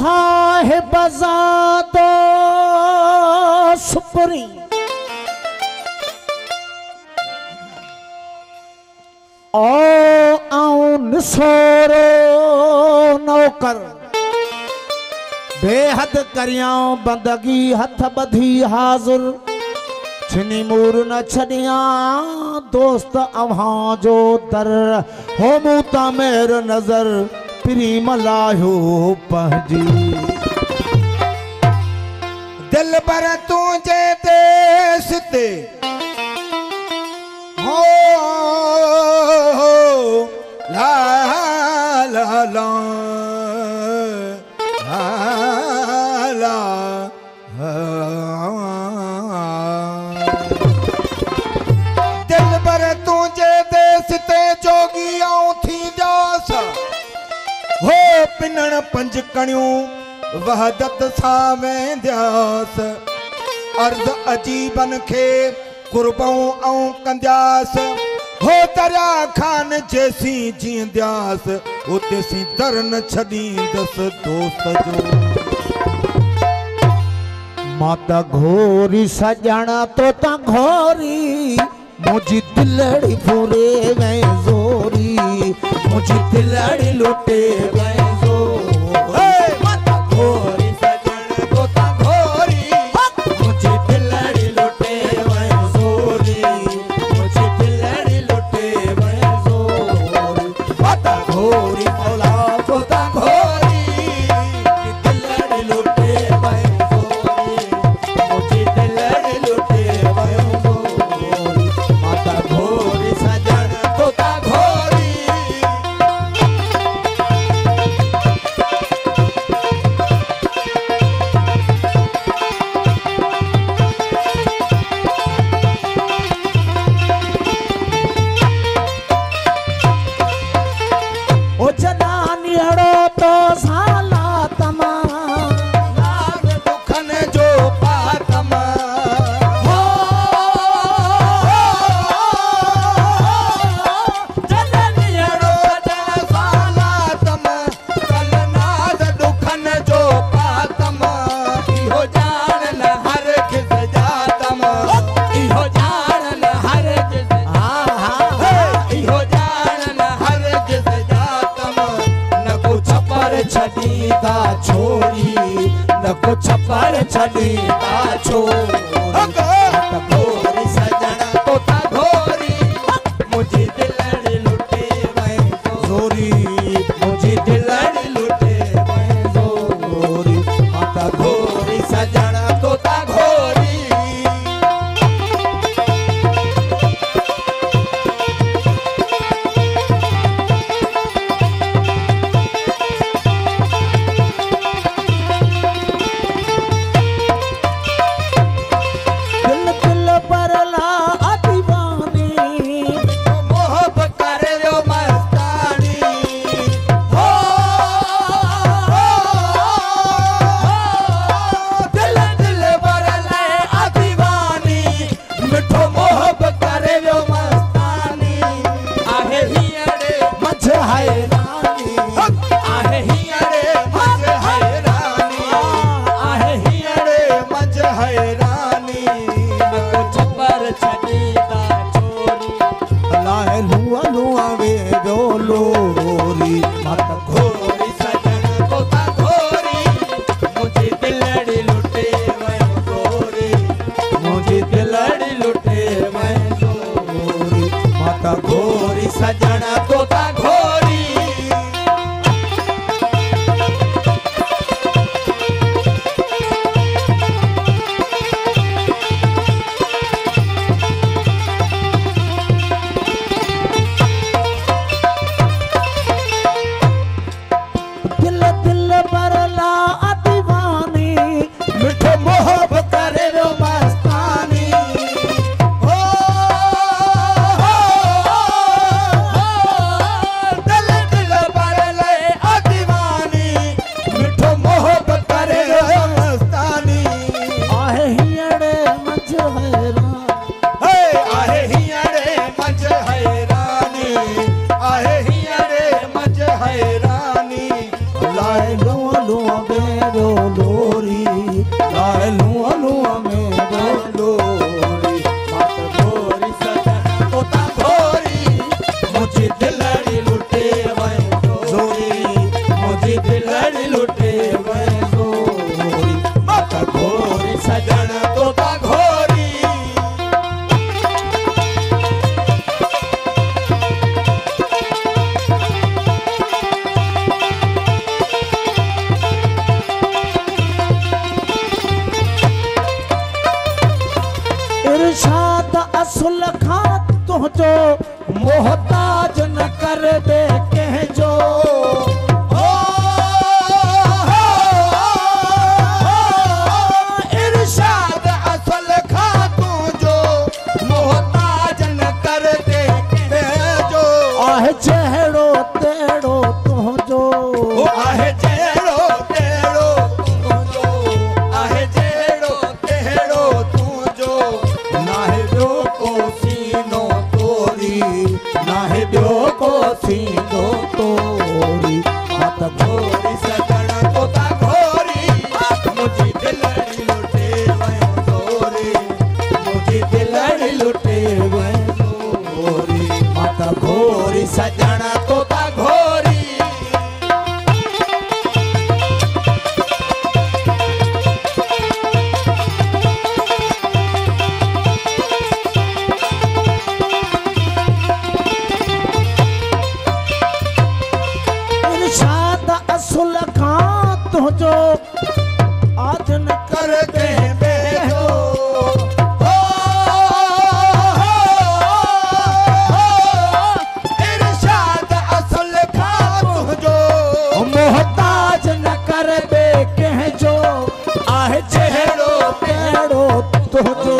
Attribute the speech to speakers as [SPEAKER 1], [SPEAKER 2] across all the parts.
[SPEAKER 1] साहिब ज़ादो सुपरी ओ आऊं निसोरो नौकर बेहद करियां बंदगी हथ बधी हाजुर छिनी मूर न छड़िया दोस्त अव्हां जो दर हो मूता मेर नजर पिरी मलायो पहजी
[SPEAKER 2] दिल पर तुझे देश ते हो ला ला ला ला दिल पर तुझे देश ते जोगी आऊं थी जास हो पिनण पंज कणियूं वहदत सां वेंद्यास अर्ज़ अजीबन खे कुर्बाऊं आऊं कंद्यास हो दरिया खान जैसी जींद्यास उते सी दर न छॾींदस दोस्त जो
[SPEAKER 1] माता घोरी सजणा तो ता घोरी मुझी दिलड़ी पूरे में जोरी मुझी दिलड़ी लुटे में जोरी माता घोरी सजणा तो ता घोरी मुझी दिलड़ी लुटे में जोरी मुझी दिलड़ी लुटे में जोरी माता घोरी मौला तो ता घोरी दिलड़ी लुटे में छड़ीदा छोड़ी न को छपर छड़ीदा छोड़ी घोरी सजणा तो ता घोरी मुझी दिलड़ी लुटे मैं जोरी मुझी दिलड़ी लुटे मैं जोरी माता घोरी सजणा तो ता घोरी तुझो मोहताज न कर दे कहजो
[SPEAKER 2] इरशाद असल खा तुझो मोहताज न कर दे कहजो
[SPEAKER 1] आहे जहिड़ो तहिड़ो तुझो
[SPEAKER 2] आहे जहिड़ो तहिड़ो तुझो आहे जहिड़ो तहिड़ो तुझो
[SPEAKER 1] नाहे ॿियो को सीनो तोरी नाहे ॿियो को सीनो तोरी मत
[SPEAKER 2] घोरी सजण तोता घोरी मुंहिंजी दिलड़ी लुटे वयो तोरी
[SPEAKER 1] मुझी दिलड़ी लुटे गोरी मत घोरी सजण
[SPEAKER 2] तोता घोरी
[SPEAKER 1] इरशाद असुल खां तुझो आज न
[SPEAKER 2] कर दे बेजो इरशाद असल खा तुझो
[SPEAKER 1] मोहताज न कर बे कहजो आहे जहिड़ो तहिड़ो तुझो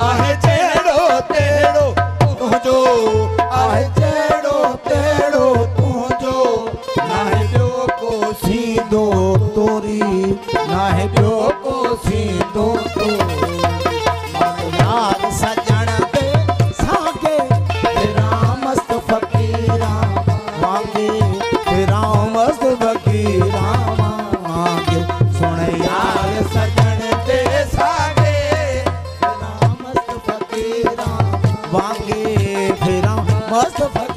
[SPEAKER 2] आहे जहिड़ो तहिड़ो तुझो आहे जहिड़ो तहिड़ो तुझो
[SPEAKER 1] नाहे ॿियो को सीधो तोरी नाहे ॿियो को सीधो तोरी यार सजण ते सागे तेरा मस्त फकीरा वांगे तेरा मस्त फकीरा वांगे सुन यार सजण ते
[SPEAKER 2] सागे
[SPEAKER 1] तेरा मस्त फकीरा वांगे तेरा मस्त फकीरा